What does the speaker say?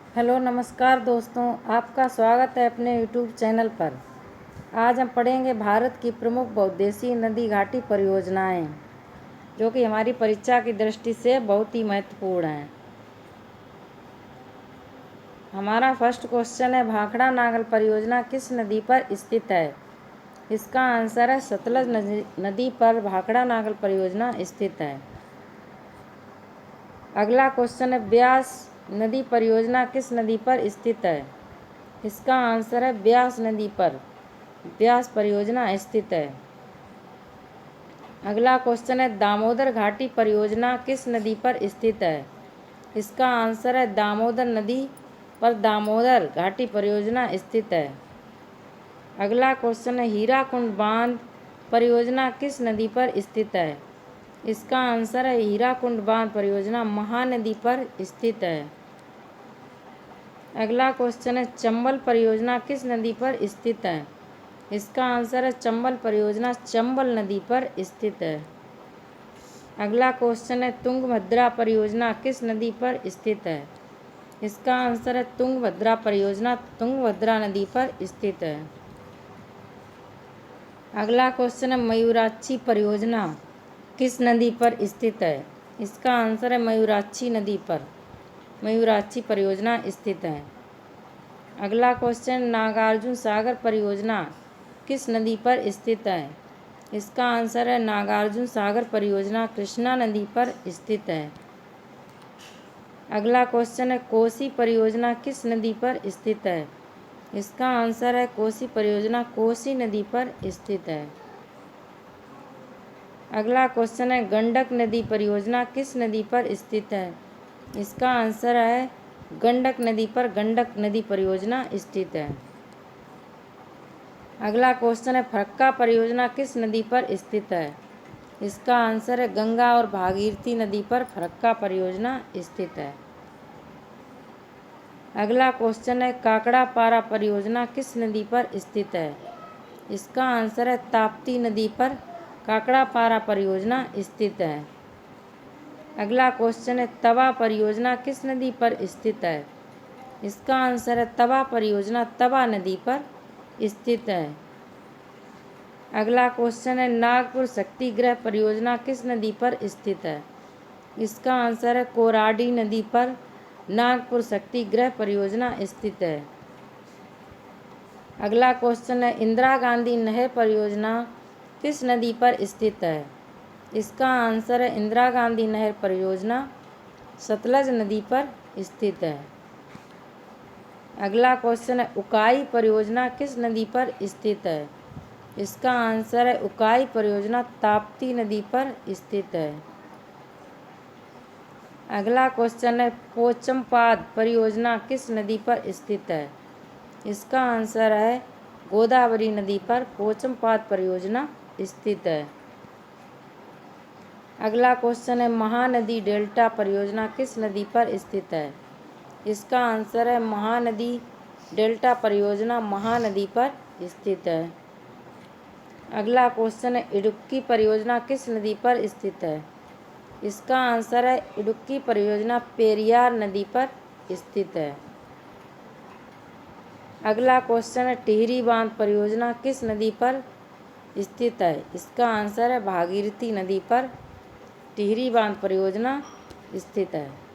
Hello नमस्कार दोस्तों, आपका स्वागत है अपने यूट्यूब चैनल पर। आज हम पढ़ेंगे भारत की प्रमुख बहुउद्देशीय नदी घाटी परियोजनाएं, जो कि हमारी परीक्षा की दृष्टि से बहुत ही महत्वपूर्ण हैं। हमारा फर्स्ट क्वेश्चन है, भाखड़ा नागल परियोजना किस नदी पर स्थित है? इसका आंसर है सतलज नदी पर भाखड़ा नागल परियोजना स्थित है। अगला क्वेश्चन है, ब्यास नदी परियोजना किस नदी पर स्थित है? इसका आंसर है ब्यास नदी पर ब्यास परियोजना स्थित है। अगला क्वेश्चन है, दामोदर घाटी परियोजना किस नदी पर स्थित है? इसका आंसर है दामोदर नदी पर दामोदर घाटी परियोजना स्थित है। अगला क्वेश्चन है, हीराकुंड बांध परियोजना किस नदी पर स्थित है? इसका आंसर है हीराकुंड बांध परियोजना महानदी पर स्थित है। अगला क्वेश्चन है, चंबल परियोजना किस नदी पर स्थित है? इसका आंसर है चंबल परियोजना चंबल नदी पर स्थित है। अगला क्वेश्चन है, तुंगभद्रा परियोजना किस नदी पर स्थित है? इसका आंसर है तुंगभद्रा परियोजना तुंगभद्रा नदी पर स्थित है। अगला क्वेश्चन है, मयूराक्षी परियोजना किस नदी पर स्थित है? इसका आंसर है मयूराक्षी नदी पर मयूराक्षी परियोजना स्थित है। अगला क्वेश्चन, नागार्जुन सागर परियोजना किस नदी पर स्थित है? इसका आंसर है नागार्जुन सागर परियोजना कृष्णा नदी पर स्थित है। अगला क्वेश्चन है, कोसी परियोजना किस नदी पर स्थित है? इसका आंसर है कोसी परियोजना कोसी नदी पर स्थित है। अगला क्वेश्चन है, गंडक नदी परियोजना किस नदी पर स्थित है? इसका आंसर है गंडक नदी पर गंडक नदी परियोजना स्थित है। अगला क्वेश्चन है, फरक्का परियोजना किस नदी पर स्थित है? इसका आंसर है गंगा और भागीरथी नदी पर फरक्का परियोजना स्थित है। अगला क्वेश्चन है, काकड़ापारा परियोजना किस नदी पर स्थित है? इसका आंसर है ताप्ती नदी पर काकड़ापारा परियोजना स्थित है। अगला क्वेश्चन है, तवा परियोजना किस नदी पर स्थित है? इसका आंसर है तवा परियोजना तवा नदी पर स्थित है। अगला क्वेश्चन है, नागपुर शक्तिगृह परियोजना किस नदी पर स्थित है? इसका आंसर है कोराडी नदी पर नागपुर शक्तिगृह परियोजना स्थित है। अगला क्वेश्चन है, इंदिरा गांधी नहर परियोजना किस नदी पर स्थित है? इसका आंसर है इंदिरा गांधी नहर परियोजना सतलज नदी पर स्थित है। अगला क्वेश्चन है, उकाई परियोजना किस नदी पर स्थित है? इसका आंसर है उकाई परियोजना ताप्ती नदी पर स्थित है। अगला क्वेश्चन है, पोचमपाद परियोजना किस नदी पर स्थित है? इसका आंसर है गोदावरी नदी पर पोचमपाद परियोजना स्थित है। अगला क्वेश्चन है, महानदी डेल्टा परियोजना किस नदी पर स्थित है? इसका आंसर है महानदी डेल्टा परियोजना महानदी पर स्थित है। अगला क्वेश्चन है, इडुक्की परियोजना किस नदी पर स्थित है? इसका आंसर है इडुक्की परियोजना पेरियार नदी पर स्थित है। अगला क्वेश्चन है, टिहरी बांध परियोजना किस नदी पर स्थित है? इसका आंसर है भागीरथी नदी पर टिहरी बांध परियोजना स्थित है।